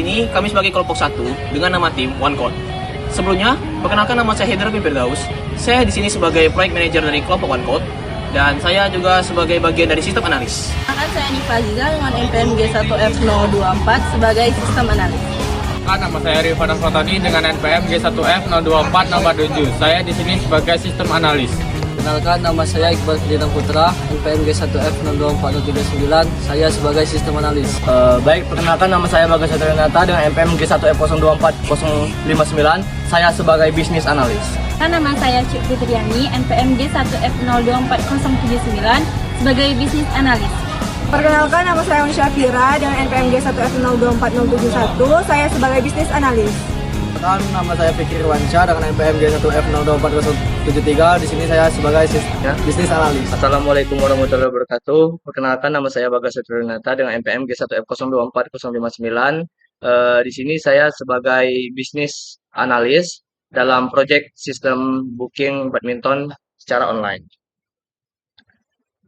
sini kami sebagai kelompok satu dengan nama tim One Code. Sebelumnya, perkenalkan nama saya Hendra Firdaus. Saya di sini sebagai project manager dari kelompok One Code dan saya juga sebagai bagian dari sistem analis. Perkenalkan saya Nifa Aziza dengan NPM G1F024 sebagai sistem analis. Nama saya Rifan Fatani dengan NPM G1F024 nomor 7. Saya di sini sebagai sistem analis. Kenalkan, nama saya Iqbal Ferdinand Putra, NPM G1F02439. Saya sebagai sistem analis. Baik, perkenalkan nama saya Bagas Satrinata dengan NPM G1F02459. Saya sebagai bisnis analis. Nama saya Cik Fitriani, NPM G1F02409 sebagai bisnis analis. Perkenalkan, nama saya Syafira dengan NPM G1F024071. Saya sebagai bisnis analis. Nama saya Fikri Irwansyah dengan NPM G1F02473. Di sini saya sebagai bisnis analis. Assalamualaikum warahmatullahi wabarakatuh. Perkenalkan, nama saya Bagas Satrinata dengan NPM G1F024059. Di sini saya sebagai bisnis analis dalam proyek sistem booking badminton secara online.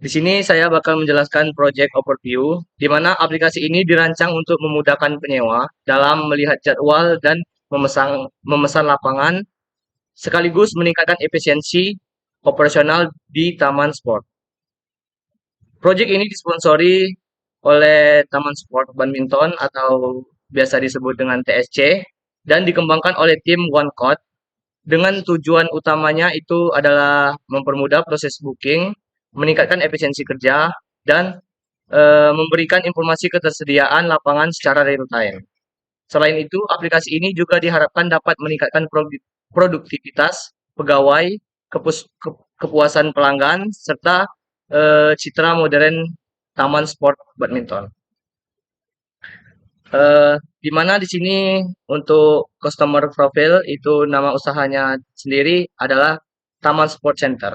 Di sini saya bakal menjelaskan project overview, di mana aplikasi ini dirancang untuk memudahkan penyewa dalam melihat jadwal dan memesan lapangan, sekaligus meningkatkan efisiensi operasional di Taman Sport. Project ini disponsori oleh Taman Sport Badminton atau biasa disebut dengan TSC dan dikembangkan oleh tim One Code dengan tujuan utamanya itu adalah mempermudah proses booking, meningkatkan efisiensi kerja, dan memberikan informasi ketersediaan lapangan secara real time. Selain itu, aplikasi ini juga diharapkan dapat meningkatkan produktivitas pegawai, kepuasan pelanggan, serta citra modern Taman Sport Badminton. Di mana di sini untuk customer profile itu nama usahanya sendiri adalah Taman Sport Center.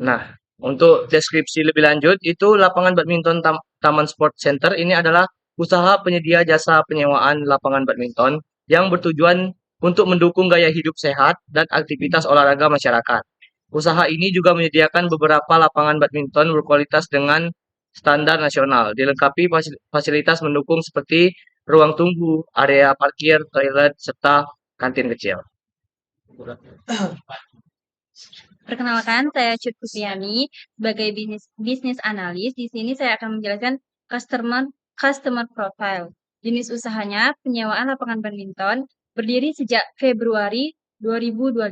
Nah, untuk deskripsi lebih lanjut, itu lapangan badminton Taman Sport Center ini adalah usaha penyedia jasa penyewaan lapangan badminton yang bertujuan untuk mendukung gaya hidup sehat dan aktivitas olahraga masyarakat. Usaha ini juga menyediakan beberapa lapangan badminton berkualitas dengan standar nasional, dilengkapi fasilitas mendukung seperti ruang tunggu, area parkir, toilet, serta kantin kecil. Perkenalkan, saya Cut Kusiani sebagai bisnis analis. Di sini saya akan menjelaskan customer profile. Jenis usahanya penyewaan lapangan badminton berdiri sejak Februari 2025.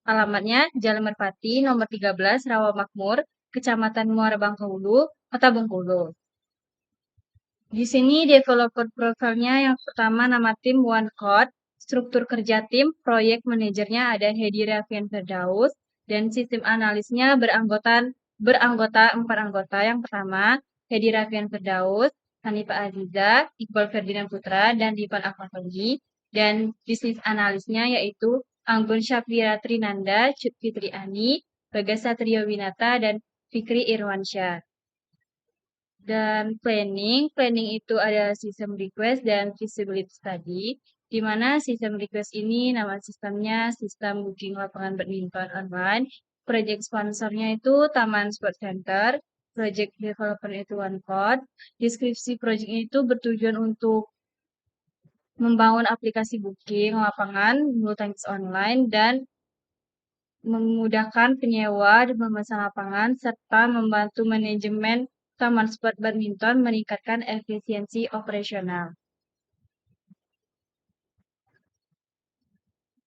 Alamatnya Jalan Merpati nomor 13 Rawamakmur, Kecamatan Muara Bangkahulu, Kota Bengkulu. Di sini developer profilnya yang pertama nama tim One Code, struktur kerja tim, proyek manajernya ada Hedi Rafian Firdaus, dan sistem analisnya beranggota 4 anggota. Yang pertama, Hedi Rafian Firdaus, Hanifa Aziza, Iqbal Ferdinand Putra, dan Dipan Akmalfandi. Dan bisnis analisnya yaitu Anggun Syafira Trinanda, Cut Fitriani, Bagas Satrio Winata, dan Fikri Irwansyah. Dan planning itu ada system request dan feasibility study, di mana sistem request ini nama sistemnya sistem booking lapangan badminton online, project sponsornya itu Taman Sport Center, project developer itu One Code, deskripsi project itu bertujuan untuk membangun aplikasi booking lapangan bulu tangkis online dan memudahkan penyewa dan memesan lapangan serta membantu manajemen Taman Sport Badminton meningkatkan efisiensi operasional.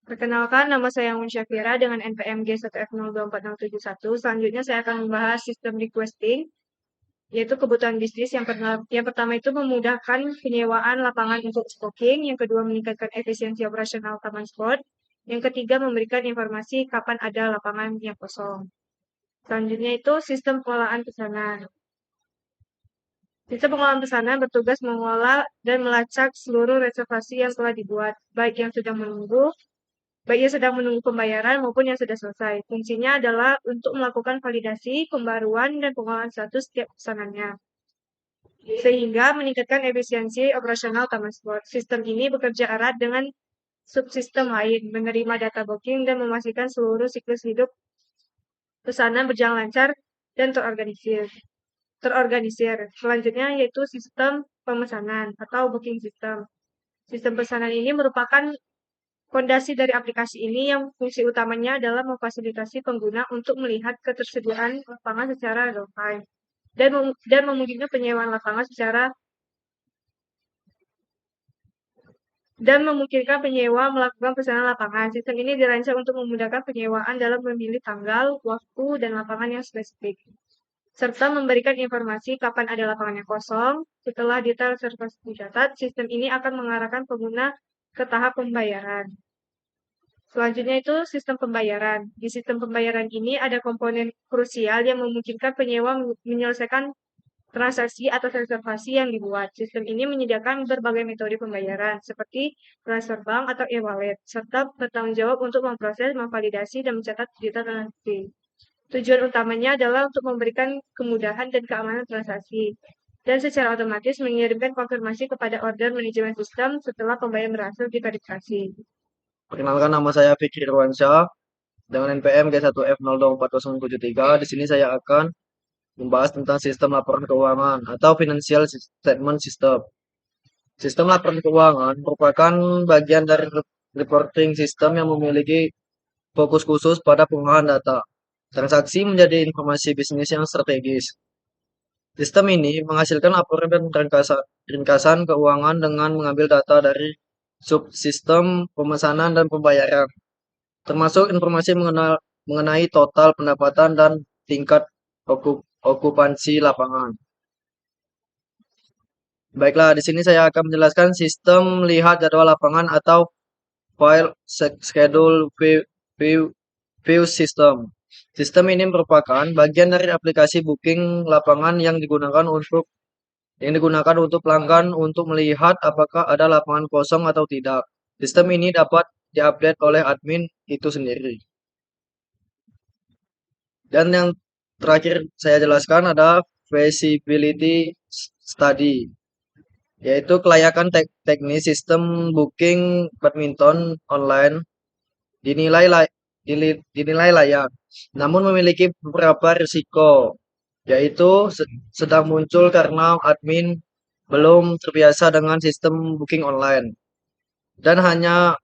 Perkenalkan, nama saya Mun Syafira dengan NPM G1F024071. Selanjutnya saya akan membahas sistem requesting, yaitu kebutuhan bisnis. Yang pertama itu memudahkan penyewaan lapangan untuk booking. Yang kedua, meningkatkan efisiensi operasional Taman Sport. Yang ketiga, memberikan informasi kapan ada lapangan yang kosong. Selanjutnya itu sistem pengolahan pesanan. Sistem pengolahan pesanan bertugas mengolah dan melacak seluruh reservasi yang telah dibuat, baik yang sedang menunggu pembayaran maupun yang sudah selesai. Fungsinya adalah untuk melakukan validasi, pembaruan, dan pengolahan status setiap pesanannya, sehingga meningkatkan efisiensi operasional Taman Sport. Sistem ini bekerja erat dengan subsistem lain, menerima data booking dan memastikan seluruh siklus hidup pesanan berjalan lancar dan terorganisir. Selanjutnya yaitu sistem pemesanan atau booking system. Sistem pesanan ini merupakan fondasi dari aplikasi ini yang fungsi utamanya adalah memfasilitasi pengguna untuk melihat ketersediaan lapangan secara real time dan memungkinkan penyewaan lapangan dan memungkinkan penyewa melakukan pesanan lapangan. Sistem ini dirancang untuk memudahkan penyewaan dalam memilih tanggal, waktu, dan lapangan yang spesifik, serta memberikan informasi kapan ada lapangan yang kosong. Setelah detail reservasi dicatat, sistem ini akan mengarahkan pengguna ke tahap pembayaran. Selanjutnya itu sistem pembayaran. Di sistem pembayaran ini ada komponen krusial yang memungkinkan penyewa menyelesaikan transaksi atas reservasi yang dibuat. Sistem ini menyediakan berbagai metode pembayaran, seperti transfer bank atau e-wallet, serta bertanggung jawab untuk memproses, memvalidasi, dan mencatat data transaksi. Tujuan utamanya adalah untuk memberikan kemudahan dan keamanan transaksi, dan secara otomatis mengirimkan konfirmasi kepada order manajemen sistem setelah pembayaran berhasil diverifikasi. Perkenalkan, nama saya Fikri Irwansyah dengan NPM G1F0240073. Di sini saya akan membahas tentang sistem laporan keuangan atau Financial Statement System. Sistem laporan keuangan merupakan bagian dari reporting system yang memiliki fokus khusus pada pengolahan data transaksi menjadi informasi bisnis yang strategis. Sistem ini menghasilkan laporan dan ringkasan keuangan dengan mengambil data dari subsistem pemesanan dan pembayaran, termasuk informasi mengenai total pendapatan dan tingkat okupansi lapangan. Baiklah, di sini saya akan menjelaskan sistem melihat jadwal lapangan atau file schedule view system. Sistem ini merupakan bagian dari aplikasi booking lapangan yang digunakan untuk pelanggan untuk melihat apakah ada lapangan kosong atau tidak. Sistem ini dapat diupdate oleh admin itu sendiri. Dan yang terakhir saya jelaskan ada feasibility study, yaitu kelayakan teknis sistem booking badminton online dinilai layak, namun memiliki beberapa risiko, yaitu sedang muncul karena admin belum terbiasa dengan sistem booking online dan hanya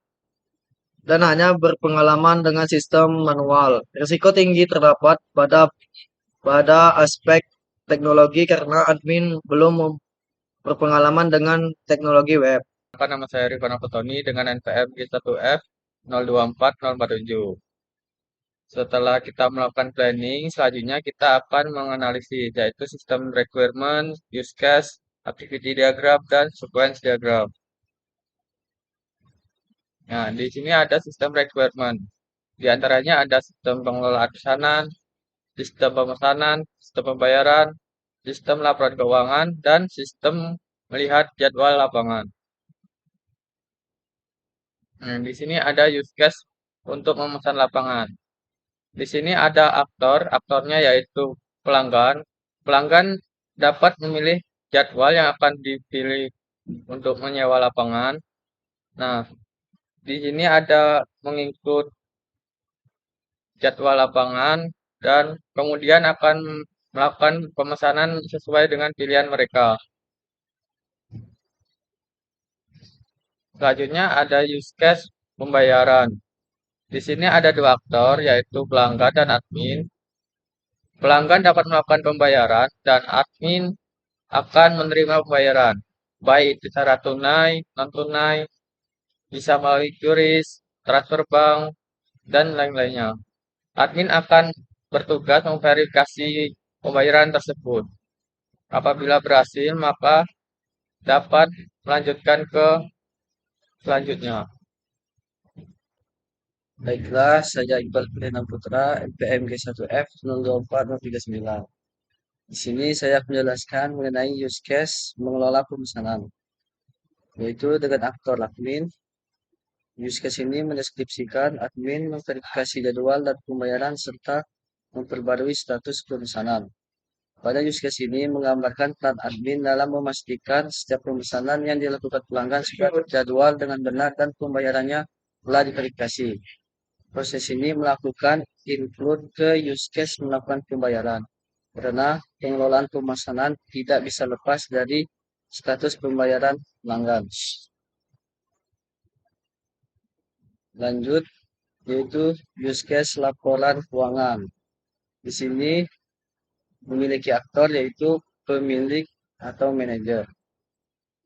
berpengalaman dengan sistem manual. Risiko tinggi terdapat pada aspek teknologi karena admin belum berpengalaman dengan teknologi web. Nama saya Rifana Fatoni dengan NPM G1F024047. Setelah kita melakukan planning, selanjutnya kita akan menganalisis, yaitu sistem requirement, use case, activity diagram, dan sequence diagram. Nah, di sini ada sistem requirement. Di antaranya ada sistem pengelolaan pesanan, sistem pemesanan, sistem pembayaran, sistem laporan keuangan, dan sistem melihat jadwal lapangan. Nah, di sini ada use case untuk memesan lapangan. Di sini ada aktornya yaitu pelanggan. Pelanggan dapat memilih jadwal yang akan dipilih untuk menyewa lapangan. Nah, di sini ada mengikut jadwal lapangan dan kemudian akan melakukan pemesanan sesuai dengan pilihan mereka. Selanjutnya ada use case pembayaran. Di sini ada dua aktor, yaitu pelanggan dan admin. Pelanggan dapat melakukan pembayaran dan admin akan menerima pembayaran, baik itu secara tunai, non-tunai, bisa melalui QRIS, transfer bank, dan lain-lainnya. Admin akan bertugas memverifikasi pembayaran tersebut. Apabila berhasil, maka dapat melanjutkan ke selanjutnya. Baiklah, saya Iqbal Firdaus Putra, NPM G1F024039. Di sini saya menjelaskan mengenai use case mengelola pemesanan, yaitu dengan aktor admin. Use case ini mendeskripsikan admin memverifikasi jadwal dan pembayaran serta memperbarui status pemesanan. Pada use case ini menggambarkan peran admin dalam memastikan setiap pemesanan yang dilakukan pelanggan sudah terjadwal dengan benar dan pembayarannya telah diverifikasi. Proses ini melakukan include ke use case melakukan pembayaran, karena pengelolaan pemesanan tidak bisa lepas dari status pembayaran pelanggan. Lanjut, yaitu use case laporan keuangan. Di sini memiliki aktor yaitu pemilik atau manajer.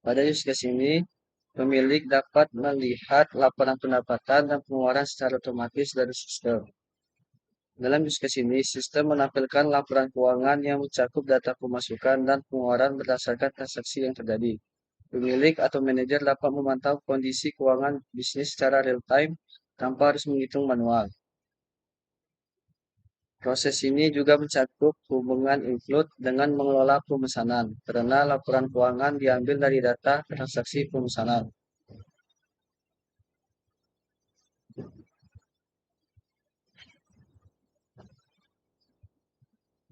Pada use case ini, pemilik dapat melihat laporan pendapatan dan pengeluaran secara otomatis dari sistem. Dalam use case ini, sistem menampilkan laporan keuangan yang mencakup data pemasukan dan pengeluaran berdasarkan transaksi yang terjadi. Pemilik atau manajer dapat memantau kondisi keuangan bisnis secara real-time tanpa harus menghitung manual. Proses ini juga mencakup hubungan include dengan mengelola pemesanan, karena laporan keuangan diambil dari data transaksi pemesanan.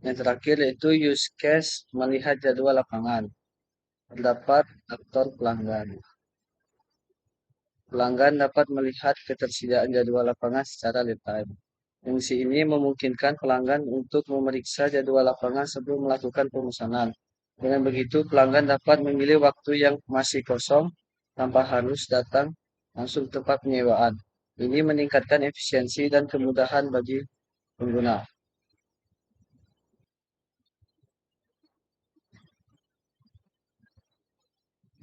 Yang terakhir yaitu use case melihat jadwal lapangan. Terdapat aktor pelanggan. Pelanggan dapat melihat ketersediaan jadwal lapangan secara real time. Fungsi ini memungkinkan pelanggan untuk memeriksa jadwal lapangan sebelum melakukan pemesanan. Dengan begitu, pelanggan dapat memilih waktu yang masih kosong tanpa harus datang langsung ke tempat penyewaan. Ini meningkatkan efisiensi dan kemudahan bagi pengguna.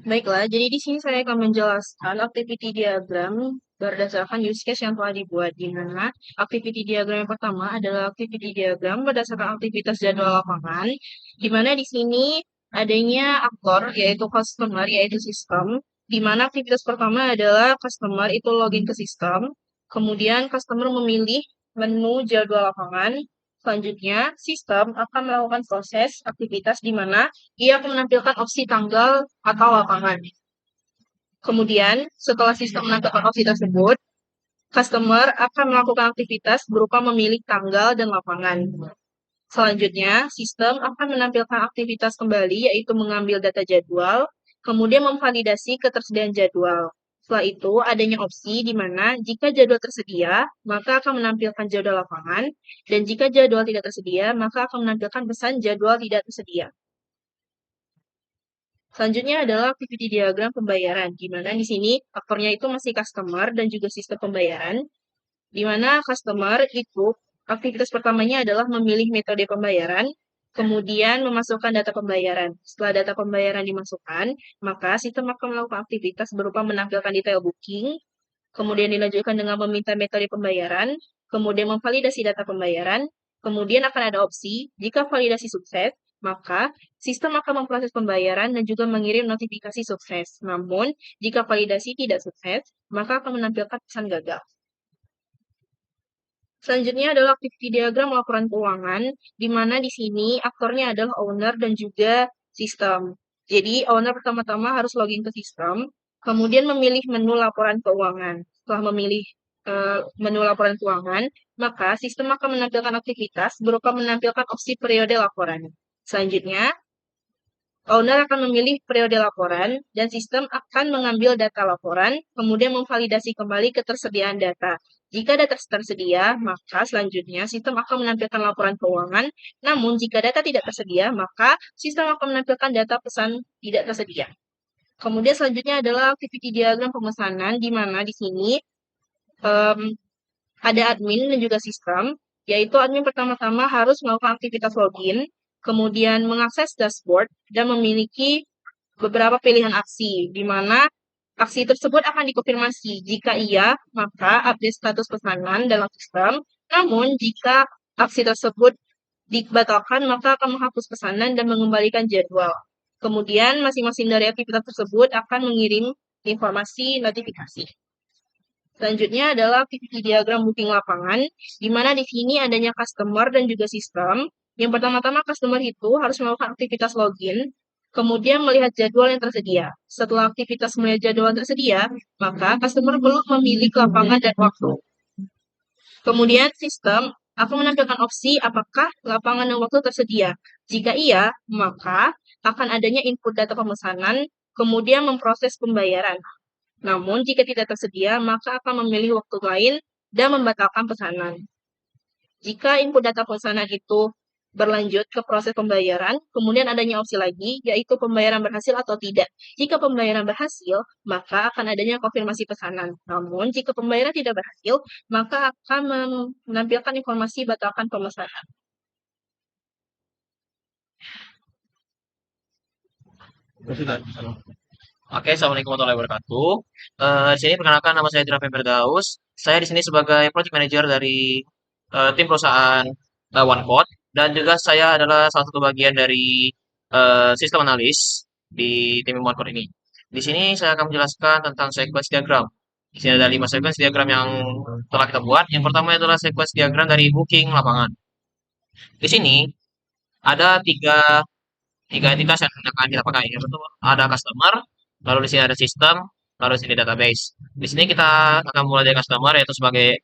Baiklah, jadi di sini saya akan menjelaskan activity diagram berdasarkan use case yang telah dibuat, di mana activity diagram yang pertama adalah activity diagram berdasarkan aktivitas jadwal lapangan, di mana di sini adanya aktor, yaitu customer, yaitu sistem, di mana aktivitas pertama adalah customer itu login ke sistem, kemudian customer memilih menu jadwal lapangan. Selanjutnya, sistem akan melakukan proses aktivitas di mana ia akan menampilkan opsi tanggal atau lapangan. Kemudian, setelah sistem menampilkan opsi tersebut, customer akan melakukan aktivitas berupa memilih tanggal dan lapangan. Selanjutnya, sistem akan menampilkan aktivitas kembali, yaitu mengambil data jadwal, kemudian memvalidasi ketersediaan jadwal. Setelah itu, adanya opsi di mana jika jadwal tersedia, maka akan menampilkan jadwal lapangan, dan jika jadwal tidak tersedia, maka akan menampilkan pesan jadwal tidak tersedia. Selanjutnya adalah activity diagram pembayaran, di mana di sini aktornya itu masih customer dan juga sistem pembayaran, di mana customer itu aktivitas pertamanya adalah memilih metode pembayaran, kemudian memasukkan data pembayaran. Setelah data pembayaran dimasukkan, maka sistem akan melakukan aktivitas berupa menampilkan detail booking, kemudian dilanjutkan dengan meminta metode pembayaran, kemudian memvalidasi data pembayaran, kemudian akan ada opsi, jika validasi sukses, maka sistem akan memproses pembayaran dan juga mengirim notifikasi sukses. Namun, jika validasi tidak sukses, maka akan menampilkan pesan gagal. Selanjutnya adalah activity diagram laporan keuangan, di mana di sini aktornya adalah owner dan juga sistem. Jadi, owner pertama-tama harus login ke sistem, kemudian memilih menu laporan keuangan. Setelah memilih menu laporan keuangan, maka sistem akan menampilkan aktivitas berupa menampilkan opsi periode laporan. Selanjutnya, owner akan memilih periode laporan dan sistem akan mengambil data laporan, kemudian memvalidasi kembali ketersediaan data. Jika data tersedia, maka selanjutnya sistem akan menampilkan laporan keuangan. Namun, jika data tidak tersedia, maka sistem akan menampilkan data pesan tidak tersedia. Kemudian selanjutnya adalah activity diagram pemesanan, di mana di sini ada admin dan juga sistem, yaitu admin pertama-tama harus melakukan aktivitas login, kemudian mengakses dashboard, dan memiliki beberapa pilihan aksi, di mana aksi tersebut akan dikonfirmasi. Jika iya, maka update status pesanan dalam sistem. Namun, jika aksi tersebut dibatalkan, maka akan menghapus pesanan dan mengembalikan jadwal. Kemudian, masing-masing dari aktivitas tersebut akan mengirim informasi notifikasi. Selanjutnya adalah activity diagram booking lapangan, di mana di sini adanya customer dan juga sistem. Yang pertama-tama customer itu harus melakukan aktivitas login, kemudian melihat jadwal yang tersedia. Setelah aktivitas melihat jadwal yang tersedia, maka customer perlu memilih lapangan dan waktu. Kemudian sistem akan menampilkan opsi apakah lapangan dan waktu tersedia. Jika iya, maka akan adanya input data pemesanan, kemudian memproses pembayaran. Namun, jika tidak tersedia, maka akan memilih waktu lain dan membatalkan pesanan. Jika input data pesanan itu berlanjut ke proses pembayaran, kemudian adanya opsi lagi, yaitu pembayaran berhasil atau tidak. Jika pembayaran berhasil, maka akan adanya konfirmasi pesanan. Namun, jika pembayaran tidak berhasil, maka akan menampilkan informasi batalkan pemesanan. Oke, assalamualaikum warahmatullahi wabarakatuh. Di sini perkenalkan nama saya Dira Firdaus. Saya di sini sebagai project manager dari tim perusahaan OneCode dan juga saya adalah salah satu bagian dari sistem analis di tim OneCode ini. Di sini saya akan menjelaskan tentang sequence diagram. Di sini ada 5 sequence diagram yang telah kita buat. Yang pertama adalah sequence diagram dari booking lapangan. Di sini ada tiga entitas yang akan kita pakai. Yang pertama ada customer, lalu di sini ada sistem, lalu di sini database. Di sini kita akan mulai dari customer yaitu sebagai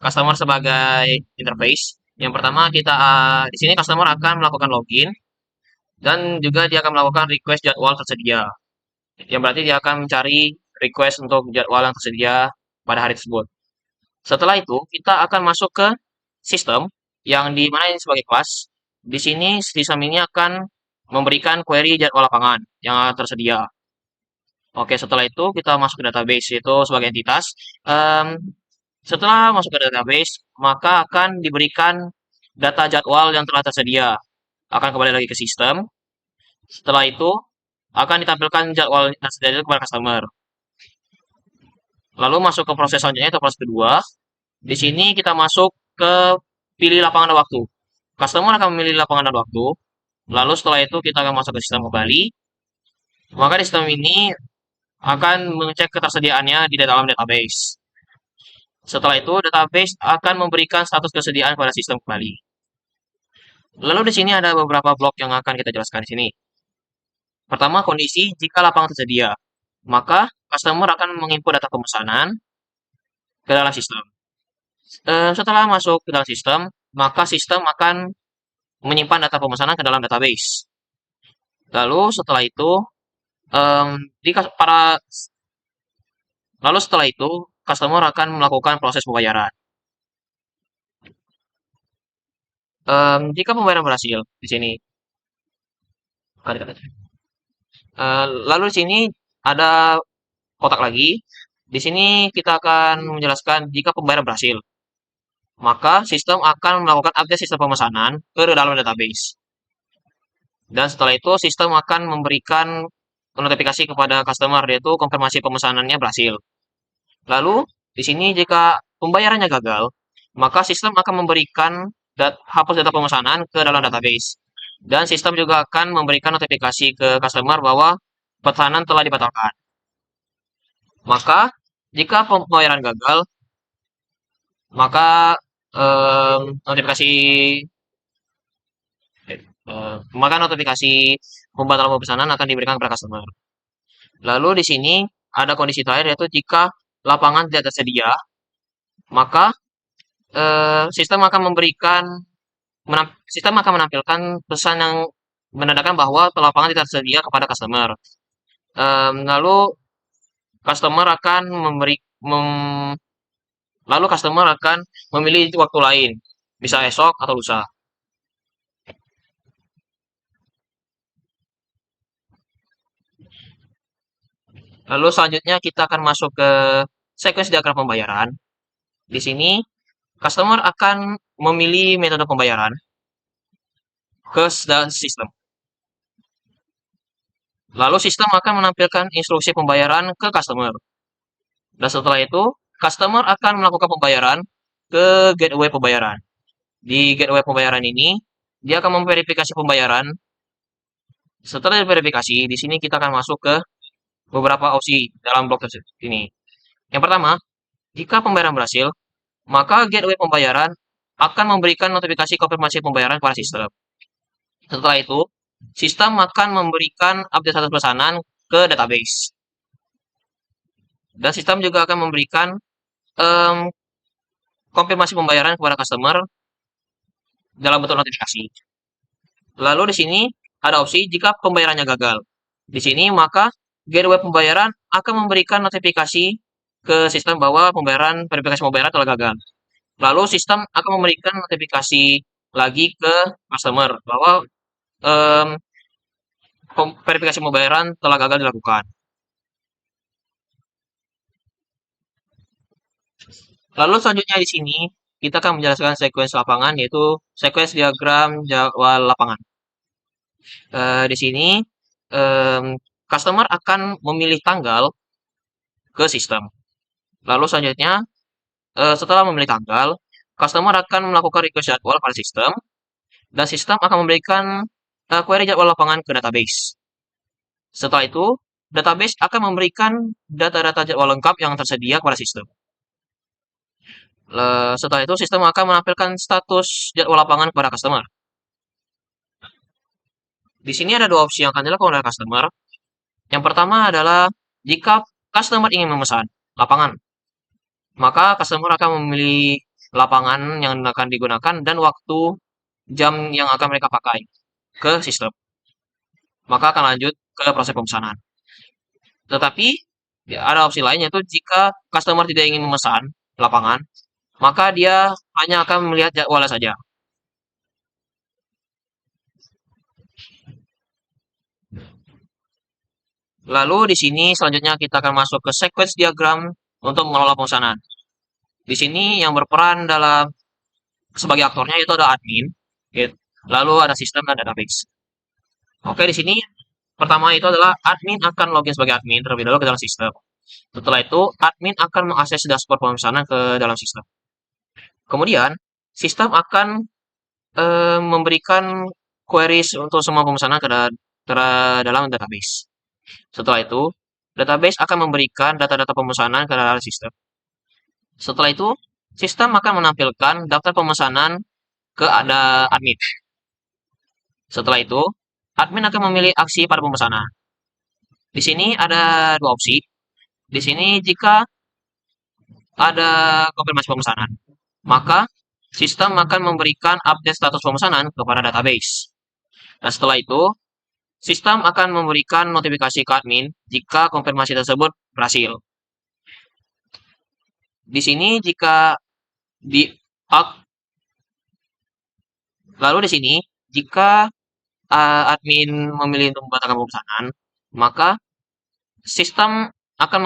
customer sebagai interface. Yang pertama kita di sini customer akan melakukan login dan juga dia akan melakukan request jadwal tersedia. Yang berarti dia akan mencari request untuk jadwal yang tersedia pada hari tersebut. Setelah itu kita akan masuk ke sistem yang di mana ini sebagai kelas. Di sini sistem ini akan memberikan query jadwal lapangan yang tersedia. Oke, setelah itu kita masuk ke database itu sebagai entitas. Setelah masuk ke database, maka akan diberikan data jadwal yang telah tersedia. Akan kembali lagi ke sistem. Setelah itu, akan ditampilkan jadwal yang tersedia itu kepada customer. Lalu masuk ke proses selanjutnya, atau proses kedua. Di sini kita masuk ke pilih lapangan dan waktu. Customer akan memilih lapangan dan waktu. Lalu setelah itu kita akan masuk ke sistem kembali. Maka di sistem ini akan mengecek ketersediaannya di dalam database. Setelah itu, database akan memberikan status kesediaan pada sistem kembali. Lalu di sini ada beberapa blok yang akan kita jelaskan di sini. Pertama, kondisi jika lapangan tersedia. Maka, customer akan menginput data pemesanan ke dalam sistem. Setelah masuk ke dalam sistem, maka sistem akan menyimpan data pemesanan ke dalam database. Lalu setelah itu, setelah itu, customer akan melakukan proses pembayaran. Jika pembayaran berhasil di sini, lalu di sini ada kotak lagi. Di sini kita akan menjelaskan jika pembayaran berhasil, maka sistem akan melakukan update sistem pemesanan ke dalam database. Dan setelah itu sistem akan memberikan notifikasi kepada customer yaitu konfirmasi pemesanannya berhasil. Lalu di sini jika pembayarannya gagal, maka sistem akan memberikan hapus data pemesanan ke dalam database. Dan sistem juga akan memberikan notifikasi ke customer bahwa pesanan telah dibatalkan. Maka jika pembayaran gagal, maka notifikasi pembatalan pemesanan akan diberikan kepada customer. Lalu di sini ada kondisi terakhir yaitu jika lapangan tidak tersedia, maka sistem akan menampilkan pesan yang menandakan bahwa lapangan tidak tersedia kepada customer. Lalu customer akan memilih waktu lain, bisa esok atau lusa. Lalu selanjutnya kita akan masuk ke sequence diagram pembayaran. Di sini customer akan memilih metode pembayaran ke sistem. Lalu sistem akan menampilkan instruksi pembayaran ke customer. Dan setelah itu, customer akan melakukan pembayaran ke gateway pembayaran. Di gateway pembayaran ini, dia akan memverifikasi pembayaran. Setelah diverifikasi, di sini kita akan masuk ke beberapa opsi dalam blok tersebut ini. Yang pertama, jika pembayaran berhasil, maka gateway pembayaran akan memberikan notifikasi konfirmasi pembayaran kepada sistem. Setelah itu, sistem akan memberikan update status pesanan ke database. Dan sistem juga akan memberikan konfirmasi pembayaran kepada customer dalam bentuk notifikasi. Lalu di sini ada opsi jika pembayarannya gagal. Di sini maka gateway pembayaran akan memberikan notifikasi ke sistem bahwa verifikasi pembayaran telah gagal. Lalu sistem akan memberikan notifikasi lagi ke customer bahwa em, verifikasi pembayaran telah gagal dilakukan. Lalu selanjutnya di sini kita akan menjelaskan sequence lapangan, yaitu sequence diagram jadwal lapangan. Di sini customer akan memilih tanggal ke sistem. Lalu selanjutnya setelah memilih tanggal, customer akan melakukan request jadwal pada sistem dan sistem akan memberikan query jadwal lapangan ke database. Setelah itu, database akan memberikan data-data jadwal lengkap yang tersedia kepada sistem. Setelah itu, sistem akan menampilkan status jadwal lapangan kepada customer. Di sini ada dua opsi yang akan dilakukan oleh customer. Yang pertama adalah jika customer ingin memesan lapangan, maka customer akan memilih lapangan yang akan digunakan dan waktu jam yang akan mereka pakai ke sistem. Maka akan lanjut ke proses pemesanan. Tetapi ada opsi lain, yaitu jika customer tidak ingin memesan lapangan, maka dia hanya akan melihat jadwalnya saja. Lalu di sini selanjutnya kita akan masuk ke sequence diagram untuk mengelola pemesanan. Di sini yang berperan dalam sebagai aktornya itu ada admin, gitu. Lalu ada sistem dan database. Oke, di sini pertama itu adalah admin akan login sebagai admin terlebih dahulu ke dalam sistem. Setelah itu, admin akan mengakses dashboard pemesanan ke dalam sistem. Kemudian, sistem akan memberikan queries untuk semua pemesanan ke dalam database. Setelah itu, database akan memberikan data-data pemesanan ke dalam sistem. Setelah itu, sistem akan menampilkan daftar pemesanan ke admin. Setelah itu, admin akan memilih aksi pada pemesanan. Di sini ada dua opsi. Di sini jika ada konfirmasi pemesanan, maka sistem akan memberikan update status pemesanan kepada database. Dan setelah itu, sistem akan memberikan notifikasi ke admin jika konfirmasi tersebut berhasil. Di sini jika lalu di sini jika admin memilih untuk membatalkan pemesanan, maka sistem akan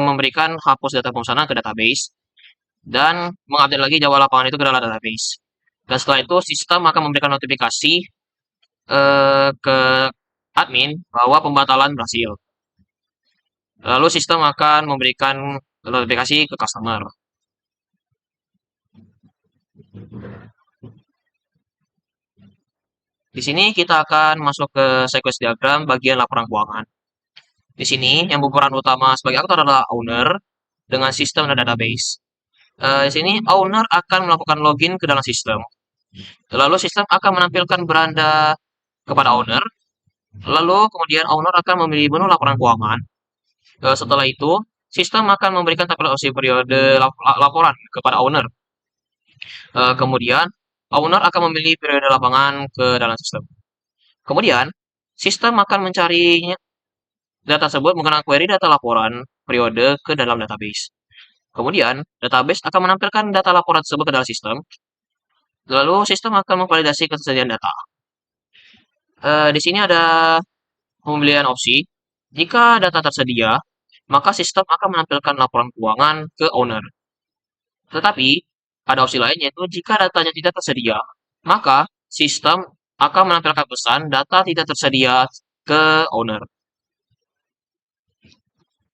memberikan hapus data pemesanan ke database dan mengupdate lagi jadwal lapangan itu ke dalam database. Dan setelah itu sistem akan memberikan notifikasi ke admin bahwa pembatalan berhasil. Lalu sistem akan memberikan notifikasi ke customer. Di sini kita akan masuk ke sequence diagram bagian laporan keuangan. Di sini yang berperan utama sebagai aktor adalah owner dengan sistem dan database. Di sini owner akan melakukan login ke dalam sistem. Lalu sistem akan menampilkan beranda kepada owner. Lalu kemudian owner akan memilih menu laporan keuangan. Setelah itu, sistem akan memberikan tabel opsi periode laporan kepada owner. Kemudian, owner akan memilih periode lapangan ke dalam sistem. Kemudian, sistem akan mencari data tersebut menggunakan query data laporan periode ke dalam database. Kemudian, database akan menampilkan data laporan tersebut ke dalam sistem. Lalu, sistem akan memvalidasi ketersediaan data. Di sini ada pemilihan opsi. Jika data tersedia, maka sistem akan menampilkan laporan keuangan ke owner. Tetapi, ada opsi lain, yaitu jika datanya tidak tersedia, maka sistem akan menampilkan pesan data tidak tersedia ke owner.